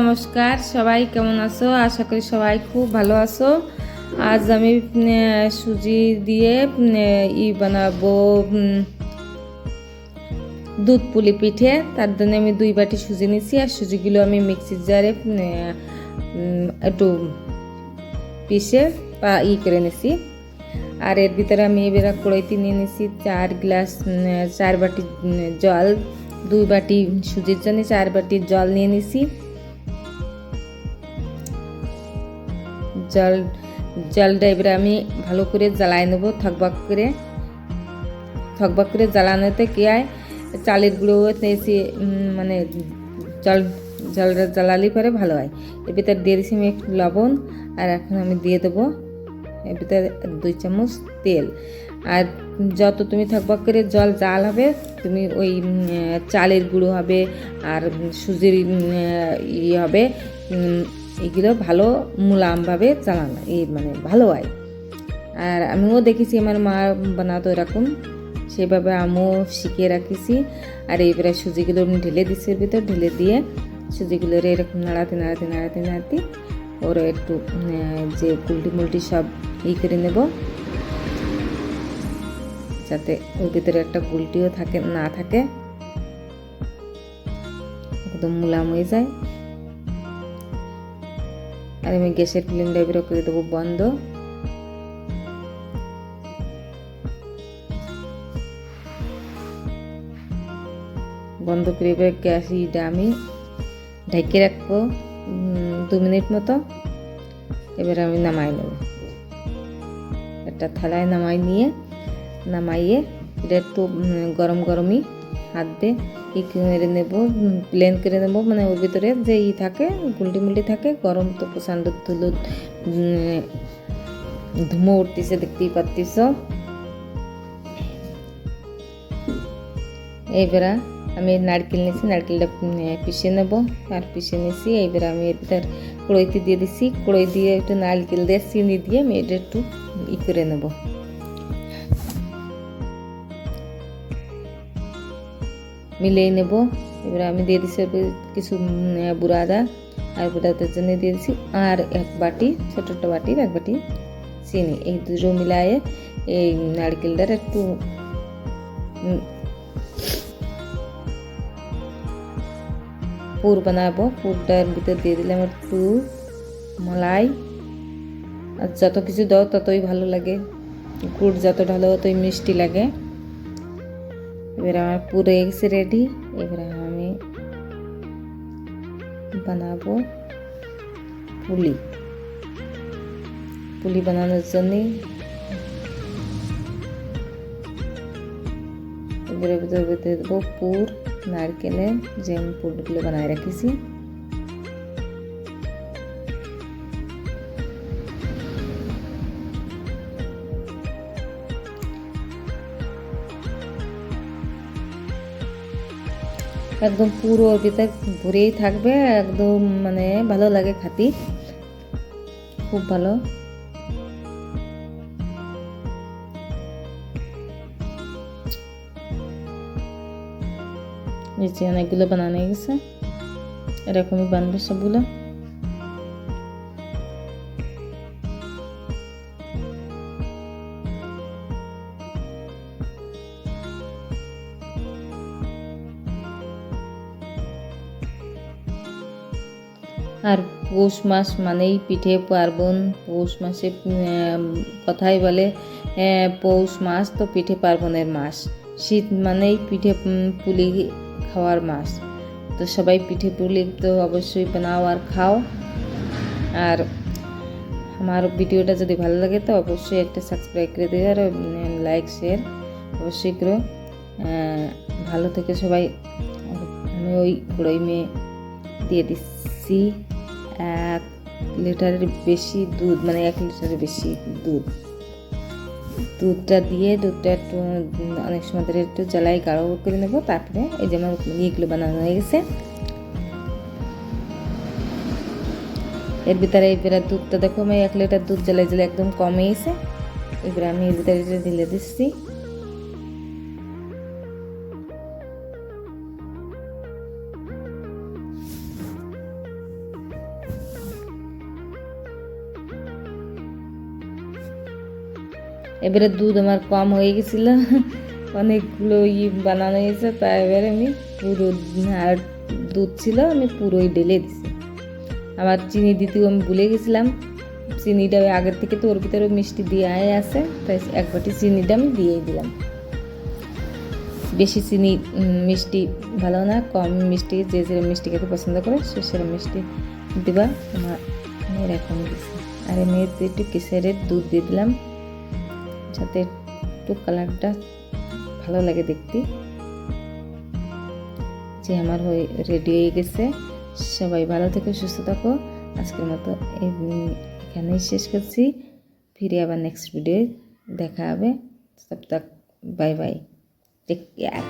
নমস্কার, সবাই কেমন আছো? আশা করি সবাই খুব ভালো আছো। আজ আমি সুজি দিয়ে বানাবো দুধ পুলি পিঠে। তার জন্য আমি 2 বাটি সুজি নিয়েছি, আর সুজিগুলো আমি মিক্সির জারে একটু পিষে করে নিছি। আর এর ভিতরে আমি এবার কড়াইতে নিয়ে নিছি 4 বাটি জল। 2 বাটি সুজির জন্য 4 বাটি জল নিয়ে নিছি। জলটা এবার আমি ভালো করে জ্বালাই নেব, থকবক করে জ্বালানোতে কি হয়, চালের গুঁড়ো এসে মানে জলটা জ্বালালে পরে ভালো হয়। এর ভিতরে দিয়ে দিচ্ছি আমি একটু লবণ, আর এখন আমি দিয়ে দেবো এর ভিতরে 2 চামচ তেল। আর যত তুমি থকবক করে জল জাল হবে, তুমি ওই চালের গুঁড়ো হবে আর সুজির হবে, এগুলো ভালো মুলায়মভাবে চালানো মানে ভালো হয়। আর আমিও দেখেছি আমার মা বানাতো এরকম, সেভাবে আমিও শিখে রাখিছি। আর এইবারে সুজিগুলো আমি ঢেলে দিচ্ছি, এর ভিতর ঢেলে দিয়ে সুজিগুলোর এরকম নাড়াতে ওরা একটু যে মুলটি সব করে নেব, যাতে ওর ভিতরে একটা গুলটিও না থাকে, একদম মুলায়ম হয়ে যায়। আর আমি গ্যাসের ফ্লেমটা এবার করে দেবো বন্ধ। করে এবার গ্যাসটা আমি ঢেকে রাখবো 2 মিনিট মতো। এবার আমি নামাই নেব, একটা থালায় নামাইয়ে এটা একটু গরমই হাত দিয়ে করে নেব, প্লেন করে নেব। মানে ওর ভিতরে যে থাকে মুলটি থাকে, গরম তো প্রচণ্ড ধুমো উঠতেছে, দেখতেই পাচ্ছিস। এইবারে আমি নারকেল নিয়েছি, নারকেলটা পিষে নেব। আর পিষে নিয়েছি, এইবারে আমি এর ভিতর কড়াইতে দিয়ে দিচ্ছি। কড়াই দিয়ে একটু নারকেল দিয়ে চিনি দিয়ে আমি এটা একটু করে নেব। মিলিয়ে নেব। এবারে আমি দিয়ে দিচ্ছি কিছু বুড়া আদা, আর বুড়াদার জন্য দিয়ে দিচ্ছি আর 1 বাটি, ছোট বাটির 1 বাটি চিনি। এই দুটো মিলায়ে এই নারকেলটার একটু পুর বানাবো। পুরটার ভিতর দিয়ে দিলাম একটু মলাই, আর যত কিছু দাও ততই ভালো লাগে, গুড় যত ঢালো ততই মিষ্টি লাগে। এবার আমার পুর হয়ে গেছে রেডি। এবার আমি বানাবো পুলি বানানোর জন্য এবারে ভিতরে দেবো পুর, নারকেলের যে আমি পুরগুলো বানায় রেখেছি। একদম পুরো ওর ভিতরে ভরেই থাকবে, একদম মানে ভালো লাগে খাতি, খুব ভালো। নিচে অনেকগুলো বানানো গেছে, এরকমই বানবে সবগুলো। আর পৌষ মাস মানেই পিঠে পার্বণ। পৌষ মাসে কথাই বলে পৌষ মাস তো পিঠে পার্বণের মাস। শীত মানেই পিঠে পুলি খাওয়ার মাস। তো সবাই পিঠে পুলি তো অবশ্যই বানাও আর খাও। আর আমার ভিডিওটা যদি ভালো লাগে তো অবশ্যই একটা সাবস্ক্রাইব করে দেবে, আর লাইক শেয়ার অবশ্যই করো। ভালো থেকে সবাই। আমি ওই কড়াই দিয়ে দিচ্ছি 1 লিটারের বেশি দুধ, মানে 1 লিটারের বেশি দুধটা দিয়ে দুধটা একটু অনেক সময় ধরে একটু জ্বালাই গাঢ় করে নেব। তারপরে এই যে আমার ইয়েগুলো বানানো হয়ে গেছে। এর ভিতরে এবারে দুধটা দেখো, আমি 1 লিটার দুধ জ্বালাই একদম কমে গেছে। এবারে আমি এর ভিতরে ঢেলে দিচ্ছি। এবারে দুধ আমার কম হয়ে গেছিলো, অনেকগুলো বানানো হয়েছে, তাই এবারে আমি পুরো আর দুধ ছিল আমি পুরোই ঢেলে দিছি। আবার চিনি দিতেও আমি ভুলে গেছিলাম, চিনিটা ওই আগের থেকে তো ওর ভিতরে মিষ্টি দিয়ে আছে, তাই এক বাটি চিনিটা আমি দিয়েই দিলাম। বেশি চিনি মিষ্টি ভালো না, কম মিষ্টি যে যেরকম মিষ্টি খেতে পছন্দ করে সে সেরকম মিষ্টি দিবা। আমার এরকম দিছি। আর আমি একটু কেশরের দুধ দিয়ে দিলাম যাতে একটু কালারটা ভালো লাগে দেখতে। যে আমার হয়ে রেডি হয়ে গেছে। সবাই ভালো থেকো, সুস্থ থাকো। আজকের মতো এখানেই শেষ করছি। ফিরে আবার নেক্সট ভিডিও দেখা হবে। তব তক বাই বাই, টেক কেয়ার।